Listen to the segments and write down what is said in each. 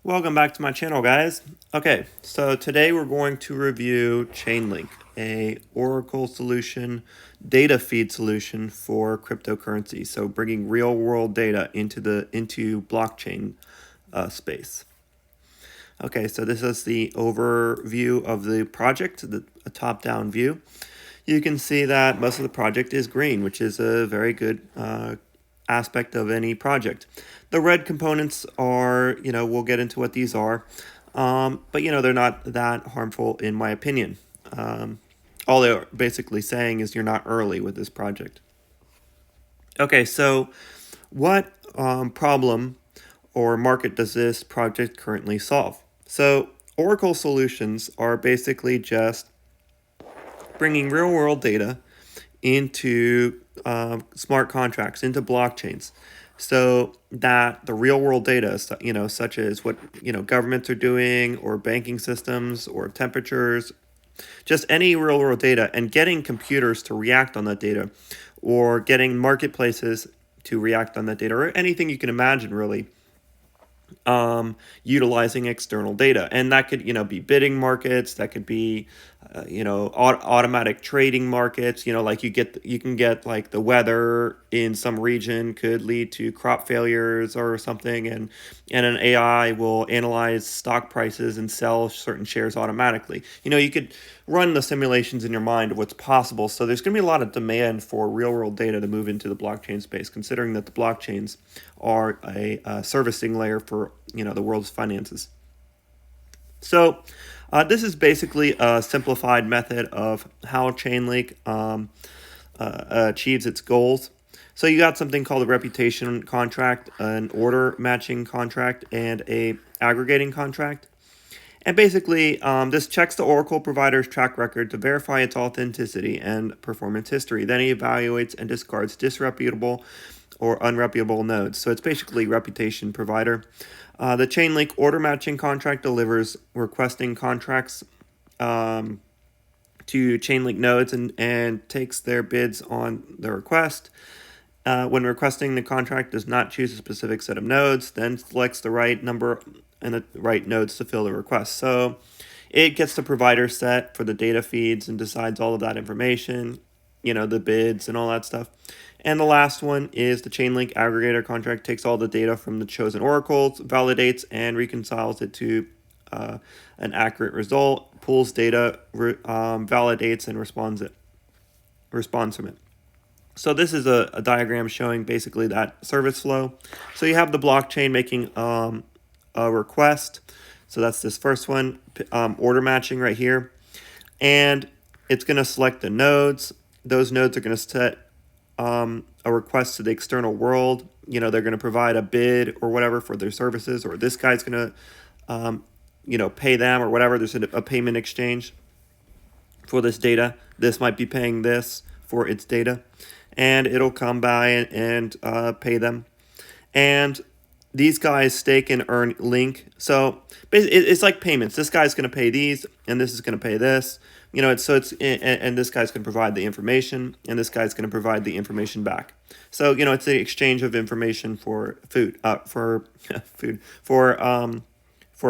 Welcome back to my channel, guys. Okay, so today we're going to review Chainlink, a Oracle solution, data feed solution for cryptocurrency. So bringing real world data into blockchain space. Okay, so this is the overview of the project, a top-down view. You can see that most of the project is green, which is a very good aspect of any project. The red components are, we'll get into what these are, but, they're not that harmful in my opinion. All they're basically saying is you're not early with this project. Okay, so what problem or market does this project currently solve? So Oracle solutions are basically just bringing real world data into smart contracts, into blockchains, so that the real world data, such as what governments are doing, or banking systems, or temperatures, just any real world data, and getting computers to react on that data, or getting marketplaces to react on that data, or anything you can imagine, really, utilizing external data. And that could, be bidding markets, that could be, automatic trading markets, like you can get like the weather in some region could lead to crop failures or something. And an AI will analyze stock prices and sell certain shares automatically. You could run the simulations in your mind of what's possible. So there's going to be a lot of demand for real world data to move into the blockchain space, considering that the blockchains are a servicing layer for the world's finances. So this is basically a simplified method of how Chainlink achieves its goals. So you got something called a reputation contract, an order matching contract, and a aggregating contract. And basically, this checks the Oracle provider's track record to verify its authenticity and performance history. Then he evaluates and discards disreputable or unreputable nodes. So it's basically reputation provider. The Chainlink order matching contract delivers requesting contracts to Chainlink nodes and takes their bids on the request. When requesting the contract does not choose a specific set of nodes, then selects the right number and the right nodes to fill the request. So it gets the provider set for the data feeds and decides all of that information, the bids and all that stuff. And the last one is the Chainlink aggregator contract, takes all the data from the chosen oracles, validates and reconciles it to an accurate result, pulls data, validates and responds from it. So this is a diagram showing basically that service flow. So you have the blockchain making a request. So that's this first one, order matching right here. And it's going to select the nodes. Those nodes are going to set a request to the external world. They're going to provide a bid or whatever for their services, or this guy's going to, pay them or whatever. There's a payment exchange for this data. This might be paying this for its data, and it'll come by and pay them. And these guys stake and earn link. So it's like payments. This guy's going to pay these, and this is going to pay this. And this guy's going to provide the information, and this guy's going to provide the information back. So it's the exchange of information for food, for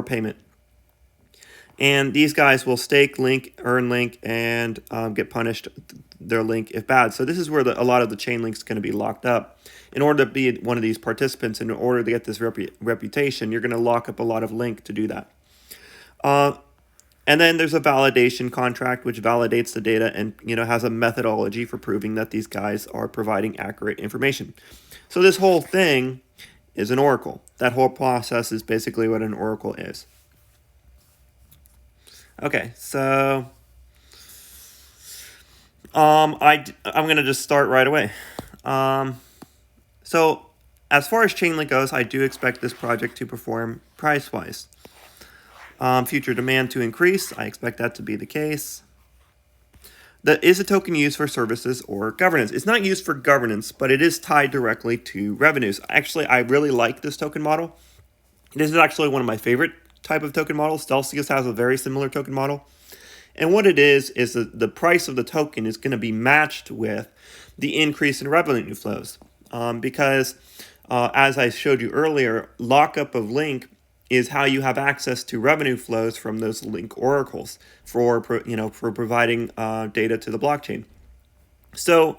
payment. And these guys will stake link, earn link, and get punished their link if bad. So this is where a lot of the chain links is going to be locked up. In order to be one of these participants, in order to get this reputation, you're going to lock up a lot of link to do that. And then there's a validation contract, which validates the data and has a methodology for proving that these guys are providing accurate information. So this whole thing is an oracle. That whole process is basically what an oracle is. Okay, so I'm going to just start right away. So as far as Chainlink goes, I do expect this project to perform price-wise. Future demand to increase, I expect that to be the case. That is a token used for services or governance. It's not used for governance, but it is tied directly to revenues. Actually, I really like this token model. This is actually one of my favorite type of token models. Celsius has a very similar token model. And what it is that the price of the token is going to be matched with the increase in revenue flows. Because as I showed you earlier, lockup of link is how you have access to revenue flows from those link oracles for providing data to the blockchain. So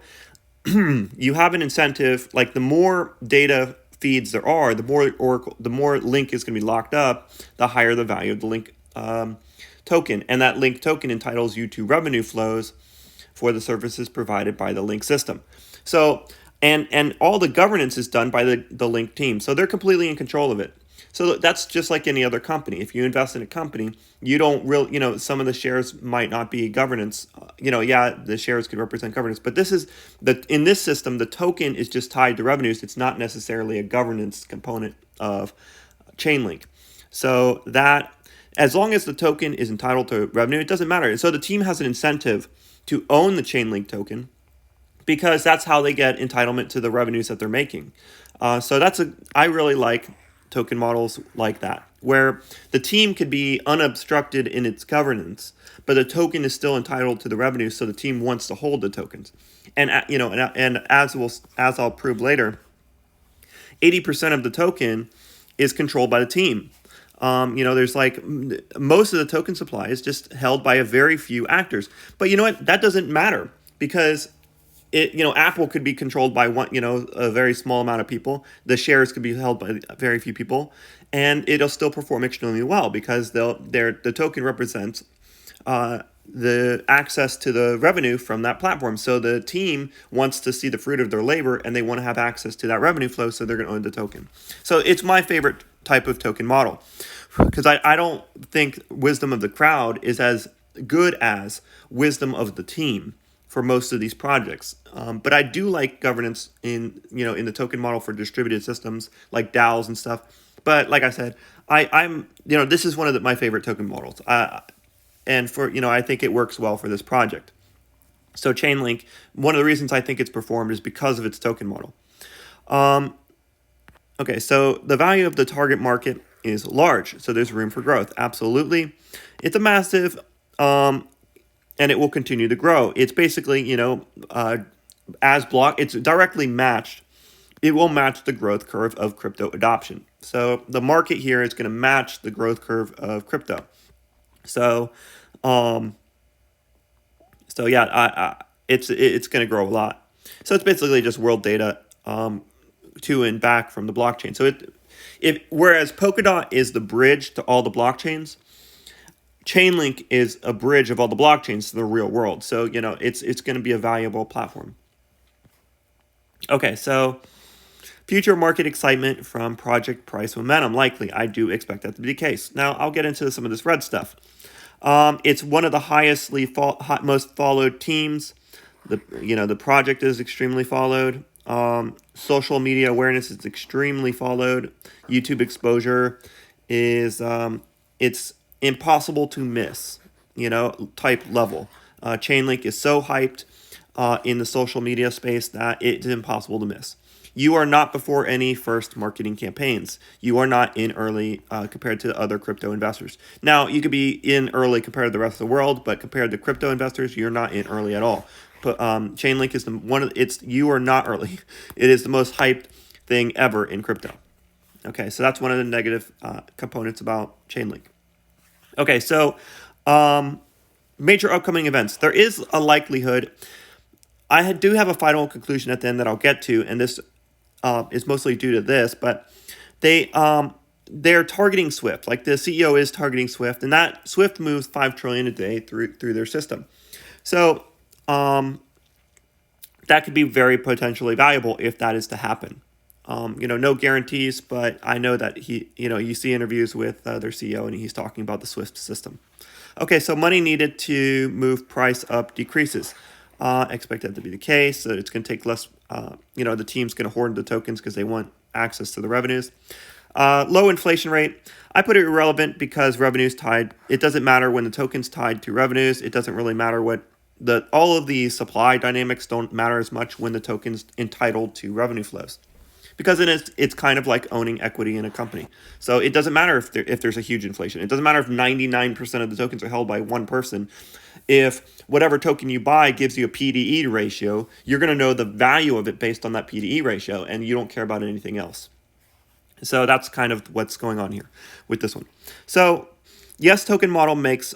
you have an incentive, like the more data feeds there are, the more link is going to be locked up, the higher the value of the link token, and that link token entitles you to revenue flows for the services provided by the link system. So and all the governance is done by the link team, so they're completely in control of it. So that's just like any other company. If you invest in a company, you don't really, some of the shares might not be governance. The shares could represent governance, but in this system, the token is just tied to revenues. It's not necessarily a governance component of Chainlink. So that, as long as the token is entitled to revenue, it doesn't matter. And so the team has an incentive to own the Chainlink token, because that's how they get entitlement to the revenues that they're making. I really like token models like that, where the team could be unobstructed in its governance, but the token is still entitled to the revenue, so the team wants to hold the tokens. And as I'll prove later, 80% of the token is controlled by the team. There's like most of the token supply is just held by a very few actors. But you know what? That doesn't matter, because Apple could be controlled by a very small amount of people. The shares could be held by very few people, and it'll still perform extremely well, because the token represents the access to the revenue from that platform. So the team wants to see the fruit of their labor, and they want to have access to that revenue flow, so they're going to own the token. So it's my favorite type of token model, because I don't think wisdom of the crowd is as good as wisdom of the team for most of these projects. But I do like governance in the token model for distributed systems like DAOs and stuff. But like I said, I'm this is one of my favorite token models. And I think it works well for this project. So Chainlink, one of the reasons I think it's performed is because of its token model. Okay, so the value of the target market is large, so there's room for growth. Absolutely. It's a massive and it will continue to grow. It's basically, it's directly matched. It will match the growth curve of crypto adoption. So the market here is going to match the growth curve of crypto. So, it's going to grow a lot. So it's basically just world data to and back from the blockchain. So whereas Polkadot is the bridge to all the blockchains, Chainlink is a bridge of all the blockchains to the real world. So, it's going to be a valuable platform. Okay, so future market excitement from project price momentum. Likely, I do expect that to be the case. Now, I'll get into some of this red stuff. It's one of the most followed teams. The project is extremely followed. Social media awareness is extremely followed. YouTube exposure is it's impossible to miss, type level. Chainlink is so hyped in the social media space that it's impossible to miss. You are not before any first marketing campaigns. You are not in early compared to other crypto investors. Now, you could be in early compared to the rest of the world, but compared to crypto investors, you're not in early at all. But Chainlink is you are not early. It is the most hyped thing ever in crypto. Okay, so that's one of the negative components about Chainlink. Okay, so major upcoming events. There is a likelihood. I do have a final conclusion at the end that I'll get to, and this is mostly due to this, but they're targeting Swift. Like the CEO is targeting Swift, and that Swift moves $5 trillion a day through their system. So that could be very potentially valuable if that is to happen. No guarantees, but I know that you see interviews with their CEO, and he's talking about the Swift system. Okay, so money needed to move price up decreases. Expect that to be the case. So it's going to take less. The team's going to hoard the tokens because they want access to the revenues. Low inflation rate. I put it irrelevant because revenue's tied. It doesn't matter when the token's tied to revenues. It doesn't really matter all of the supply dynamics don't matter as much when the token's entitled to revenue flows. Because it's kind of like owning equity in a company. So it doesn't matter if there's a huge inflation. It doesn't matter if 99% of the tokens are held by one person. If whatever token you buy gives you a PDE ratio, you're going to know the value of it based on that PDE ratio, and you don't care about anything else. So that's kind of what's going on here with this one. So yes, token model makes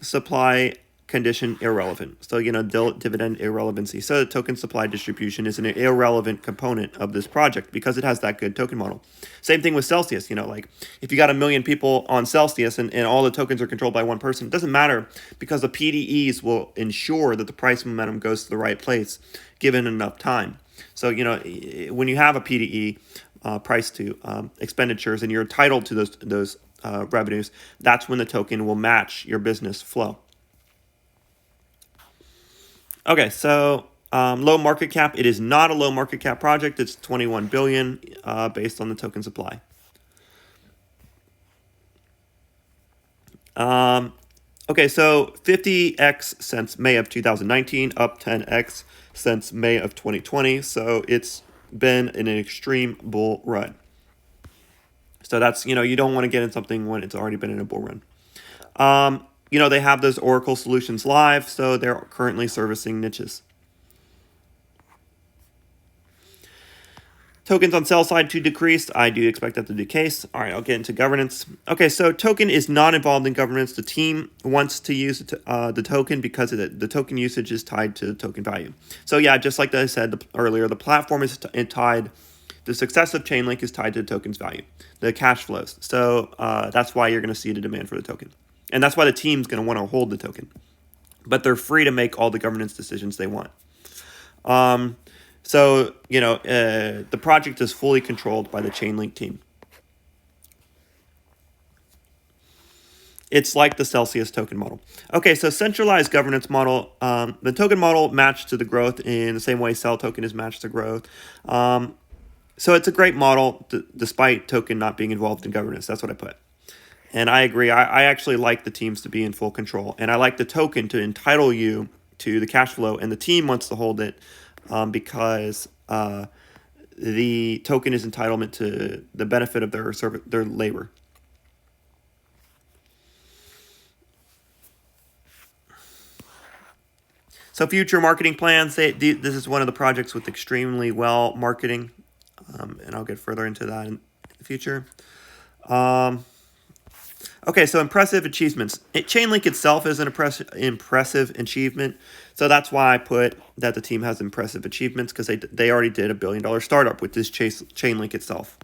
supply condition irrelevant. So, dividend irrelevancy. So the token supply distribution is an irrelevant component of this project because it has that good token model. Same thing with Celsius. Like if you got 1 million people on Celsius and all the tokens are controlled by one person, it doesn't matter because the PDEs will ensure that the price momentum goes to the right place given enough time. So, when you have a PDE, price to expenditures, and you're entitled to those revenues, that's when the token will match your business flow. Okay, so low market cap. It is not a low market cap project. It's 21 billion based on the token supply. Okay, so 50x since May of 2019, up 10x since May of 2020. So it's been an extreme bull run. So that's, you don't want to get in something when it's already been in a bull run. They have those Oracle solutions live, so they're currently servicing niches. Tokens on sell side to decrease. I do expect that to be the case. All right, I'll get into governance. Okay, so token is not involved in governance. The team wants to use the token because the token usage is tied to the token value. So yeah, just like I said earlier, the platform is tied. The success of Chainlink is tied to the token's value, the cash flows. So that's why you're going to see the demand for the token. And that's why the team's going to want to hold the token. But they're free to make all the governance decisions they want. So, the project is fully controlled by the Chainlink team. It's like the Celsius token model. Okay, so centralized governance model. The token model matched to the growth in the same way Cell token is matched to growth. So it's a great model despite token not being involved in governance. That's what I put. And I agree. I actually like the teams to be in full control. And I like the token to entitle you to the cash flow. And the team wants to hold it because the token is entitlement to the benefit of their labor. So future marketing plans. This is one of the projects with extremely well marketing. And I'll get further into that in the future. Okay, so impressive achievements. Chainlink itself is an impressive achievement. So that's why I put that the team has impressive achievements, because they already did $1 billion startup with this Chainlink itself.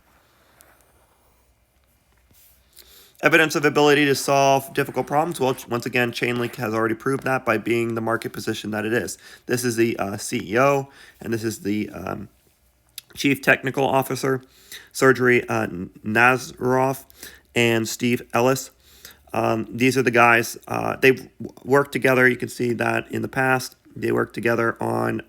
Evidence of ability to solve difficult problems. Well, once again, Chainlink has already proved that by being the market position that it is. This is the CEO, and this is the Chief Technical Officer, Sergey Nazarov, and Steve Ellis. These are the guys. They've worked together. You can see that in the past. They worked together on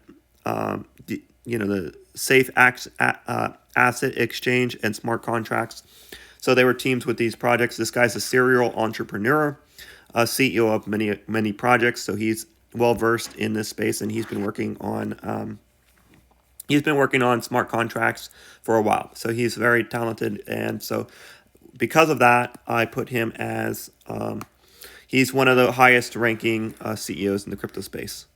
the safe asset exchange and smart contracts. So they were teams with these projects. This guy's a serial entrepreneur, CEO of many projects. So he's well versed in this space, and he's been working on smart contracts for a while. So he's very talented, and so because of that, I put him as he's one of the highest ranking CEOs in the crypto space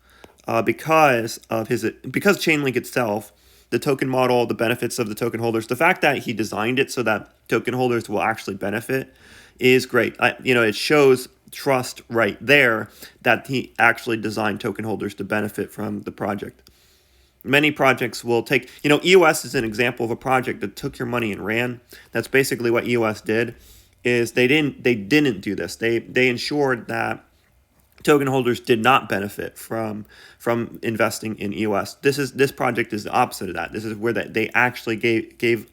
because Chainlink itself, the token model, the benefits of the token holders, the fact that he designed it so that token holders will actually benefit is great. It shows trust right there that he actually designed token holders to benefit from the project. Many projects will take, EOS is an example of a project that took your money and ran. That's basically what EOS did. Is they didn't do this. They ensured that token holders did not benefit from investing in EOS. This project is the opposite of that. This is where they actually gave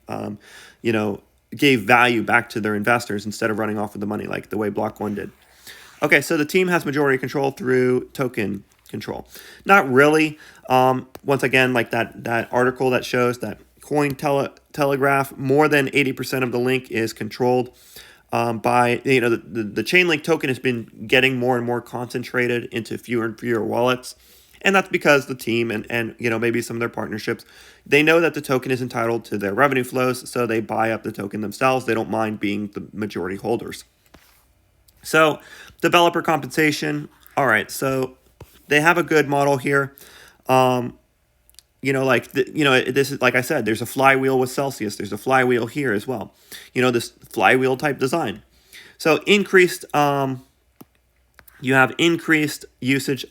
value back to their investors instead of running off with the money like the way Block One did. Okay, so the team has majority control through token control. Not really. Once again, like that article that shows that Cointelegraph, more than 80% of the link is controlled by, the Chainlink token has been getting more and more concentrated into fewer and fewer wallets. And that's because the team and maybe some of their partnerships, they know that the token is entitled to their revenue flows, so they buy up the token themselves. They don't mind being the majority holders. So developer compensation. All right, so they have a good model here. This is, like I said, there's a flywheel with Celsius. There's a flywheel here as well. This flywheel type design. So you have increased usage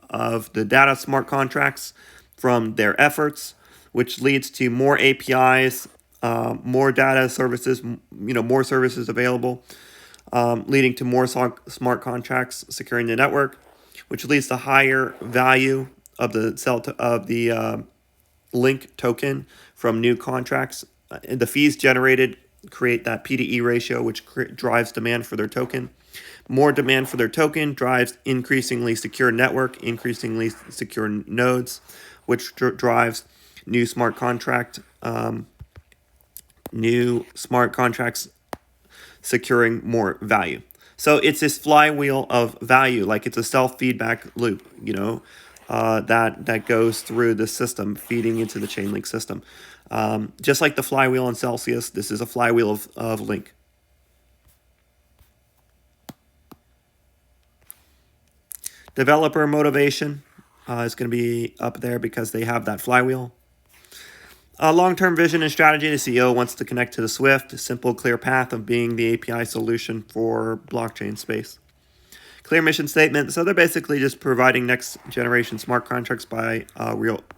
of the data smart contracts from their efforts, which leads to more APIs, more data services, more services available, leading to more smart contracts securing the network, which leads to higher value of the link token from new contracts. The fees generated create that PDE ratio, which drives demand for their token. More demand for their token drives increasingly secure network, increasingly secure nodes, which drives new smart contracts securing more value. So it's this flywheel of value, like it's a self-feedback loop, that goes through the system, feeding into the Chainlink system. Just like the flywheel in Celsius, this is a flywheel of Link. Developer motivation is going to be up there because they have that flywheel. Long-term vision and strategy, the CEO wants to connect to the Swift, a simple, clear path of being the API solution for blockchain space. Clear mission statement, so they're basically just providing next-generation smart contracts by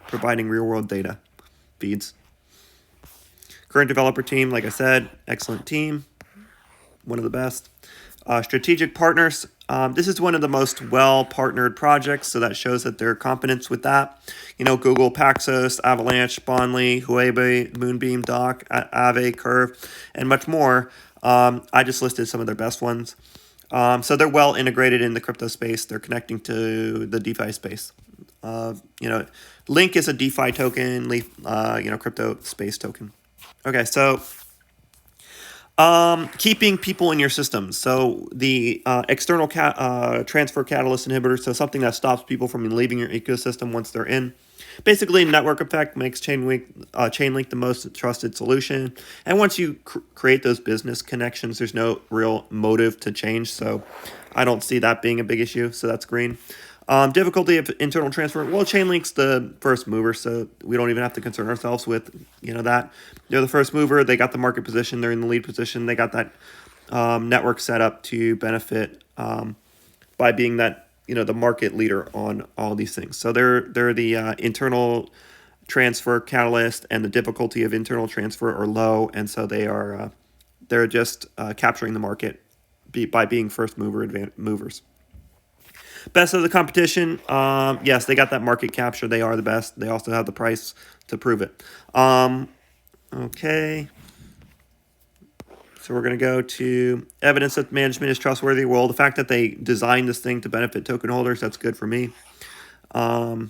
providing real-world data feeds. Current developer team, like I said, excellent team, one of the best. Strategic partners, this is one of the most well-partnered projects, so that shows that their competence with that. Google, Paxos, Avalanche, Bondly, Huobi, Moonbeam, Doc, Aave, Curve, and much more. I just listed some of their best ones. So they're well integrated in the crypto space. They're connecting to the DeFi space. Link is a DeFi token, crypto space token. Okay, so keeping people in your system. So the external transfer catalyst inhibitor, so something that stops people from leaving your ecosystem once they're in. Basically, network effect makes Chainlink the most trusted solution. And once you create those business connections, there's no real motive to change. So I don't see that being a big issue. So that's green. Difficulty of internal transfer. Well, Chainlink's the first mover, so we don't even have to concern ourselves with that. They're the first mover. They got the market position. They're in the lead position. They got that network set up to benefit by being that the market leader on all these things. So they're the internal transfer catalyst, and the difficulty of internal transfer are low, and so they're just capturing the market by being first movers. Best of the competition, yes, they got that market capture. They are the best. They also have the price to prove it. Okay. So we're going to go to evidence that management is trustworthy. Well, the fact that they designed this thing to benefit token holders, that's good for me. They're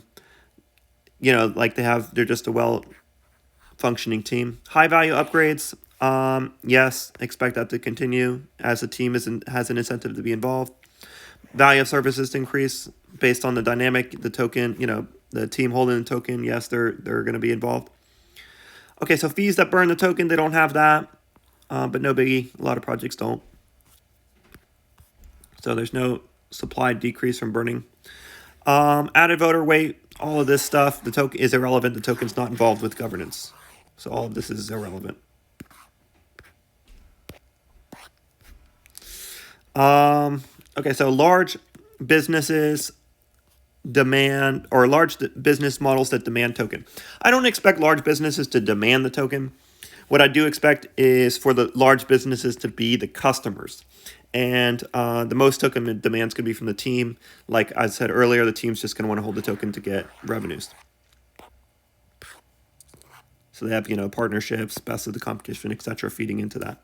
just a well-functioning team. High-value upgrades, yes, expect that to continue as the team has an incentive to be involved. Value of services to increase based on the dynamic, the token, the team holding the token. Yes, they're going to be involved. Okay, so fees that burn the token, they don't have that, but no biggie. A lot of projects don't. So there's no supply decrease from burning. Added voter weight, all of this stuff, the token is irrelevant. The token's not involved with governance. So all of this is irrelevant. Okay, so large businesses demand, or large business models that demand token. I don't expect large businesses to demand the token. What I do expect is for the large businesses to be the customers. And the most token demands could be from the team. Like I said earlier, the team's just going to want to hold the token to get revenues. So they have, partnerships, best of the competition, etc., feeding into that.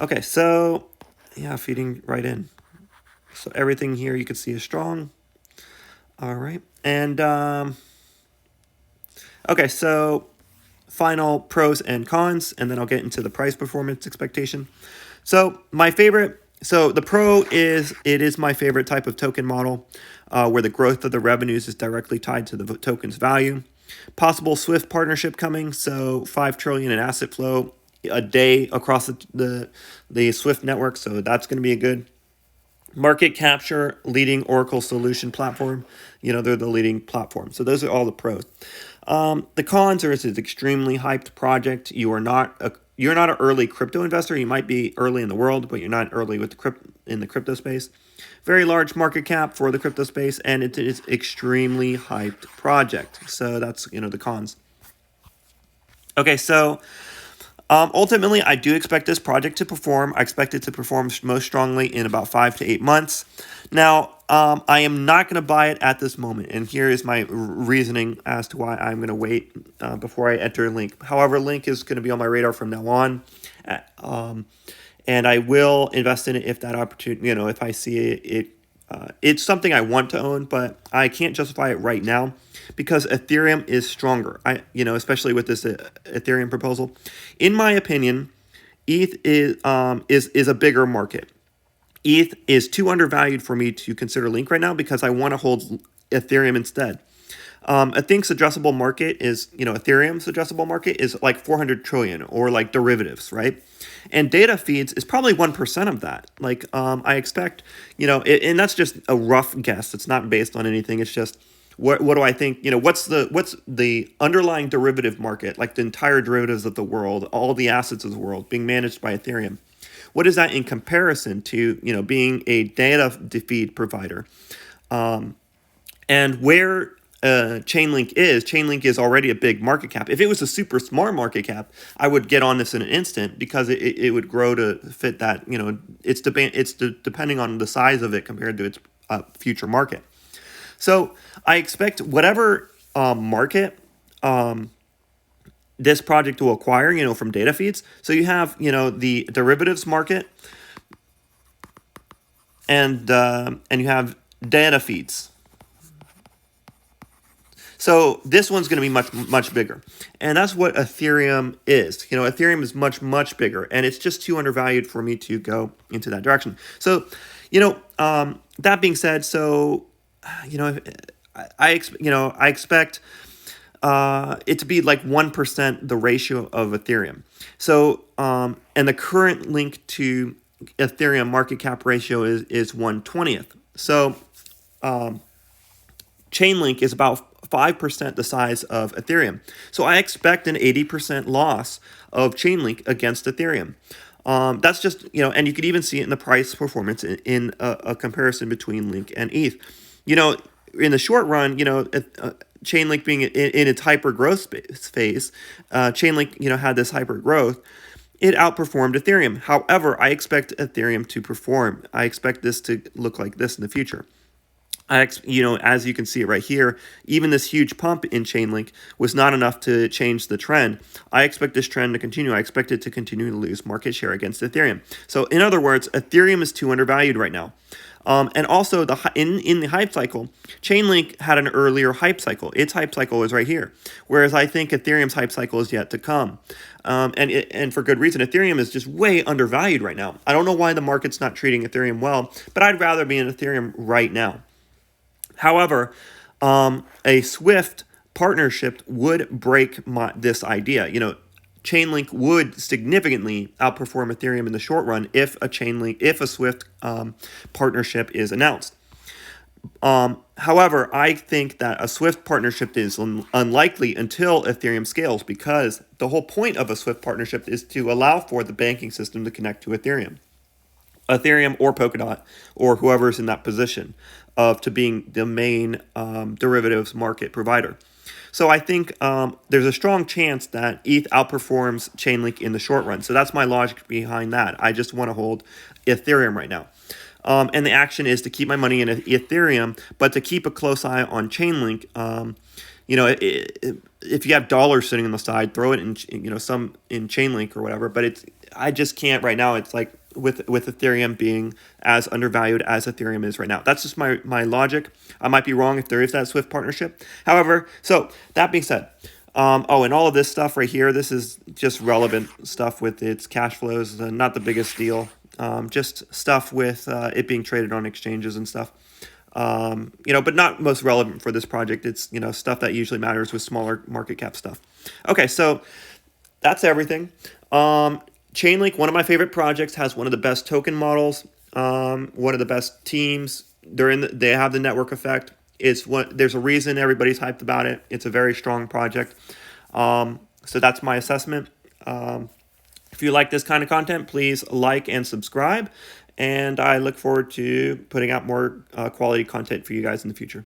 Okay, so yeah, feeding right in. So everything here you can see is strong. All right. And okay, so final pros and cons, and then I'll get into the price performance expectation. So the pro is, it is my favorite type of token model where the growth of the revenues is directly tied to the token's value. Possible Swift partnership coming, so $5 trillion in asset flow a day across the Swift network, so that's going to be a good market capture. Leading Oracle solution platform, they're the leading platform. So those are all the pros. The cons are it's an extremely hyped project. You're not an early crypto investor. You might be early in the world, but you're not early with in the crypto space. Very large market cap for the crypto space, and it is extremely hyped project. So that's the cons. Okay, so ultimately, I do expect this project to perform. I expect it to perform most strongly in about 5 to 8 months. Now, I am not going to buy it at this moment, and here is my reasoning as to why I'm going to wait before I enter Link. However, Link is going to be on my radar from now on, and I will invest in it if that opportunity, if I see it. It's something I want to own, but I can't justify it right now because Ethereum is stronger. Especially with this Ethereum proposal. In my opinion, ETH is a bigger market. ETH is too undervalued for me to consider Link right now because I want to hold Ethereum instead. I think addressable market is, Ethereum's addressable market is like 400 trillion or like derivatives, right? And data feeds is probably 1% of that. Like, I expect, and that's just a rough guess. It's not based on anything. It's just, what do I think, what's the underlying derivative market, like the entire derivatives of the world, all the assets of the world being managed by Ethereum? What is that in comparison to, being a data feed provider? And where Chainlink is already a big market cap. If it was a super small market cap, I would get on this in an instant because it would grow to fit that. It's depending on the size of it compared to its future market. So I expect whatever market this project will acquire, from data feeds. So you have, the derivatives market, and you have data feeds. So this one's going to be much bigger. And that's what Ethereum is. Ethereum is much bigger, and it's just too undervalued for me to go into that direction. So, that being said, so, I expect it to be like 1% the ratio of Ethereum. So, and the current Link to Ethereum market cap ratio is 1/20th. So, Chainlink is about 5% the size of Ethereum. So I expect an 80% loss of Chainlink against Ethereum. That's just, and you could even see it in the price performance in a comparison between Link and ETH. In the short run, Chainlink being in its hyper growth phase, Chainlink, had this hyper growth. It outperformed Ethereum. However, I expect Ethereum to perform. I expect this to look like this in the future. As you can see it right here, even this huge pump in Chainlink was not enough to change the trend. I expect this trend to continue. I expect it to continue to lose market share against Ethereum. So in other words, Ethereum is too undervalued right now. And also in the hype cycle, Chainlink had an earlier hype cycle. Its hype cycle is right here, whereas I think Ethereum's hype cycle is yet to come. And for good reason. Ethereum is just way undervalued right now. I don't know why the market's not treating Ethereum well, but I'd rather be in Ethereum right now. However, a Swift partnership would break this idea. Chainlink would significantly outperform Ethereum in the short run if a Swift partnership is announced. However, I think that a Swift partnership is unlikely until Ethereum scales, because the whole point of a Swift partnership is to allow for the banking system to connect to Ethereum or Polkadot or whoever's in that position to being the main derivatives market provider. So I think there's a strong chance that ETH outperforms Chainlink in the short run. So that's my logic behind that. I just want to hold Ethereum right now. And the action is to keep my money in Ethereum, but to keep a close eye on Chainlink. If you have dollars sitting on the side, throw it in, some in Chainlink or whatever. But I just can't right now. It's like with Ethereum being as undervalued as Ethereum is right now. That's just my logic. I might be wrong if there is that Swift partnership. However, so that being said, and all of this stuff right here, this is just relevant stuff with its cash flows, not the biggest deal. Just stuff with it being traded on exchanges and stuff. But not most relevant for this project. It's, stuff that usually matters with smaller market cap stuff. Okay, so that's everything. Chainlink, one of my favorite projects, has one of the best token models, one of the best teams. They have the network effect. There's a reason everybody's hyped about it. It's a very strong project. So that's my assessment. If you like this kind of content, please like and subscribe. And I look forward to putting out more quality content for you guys in the future.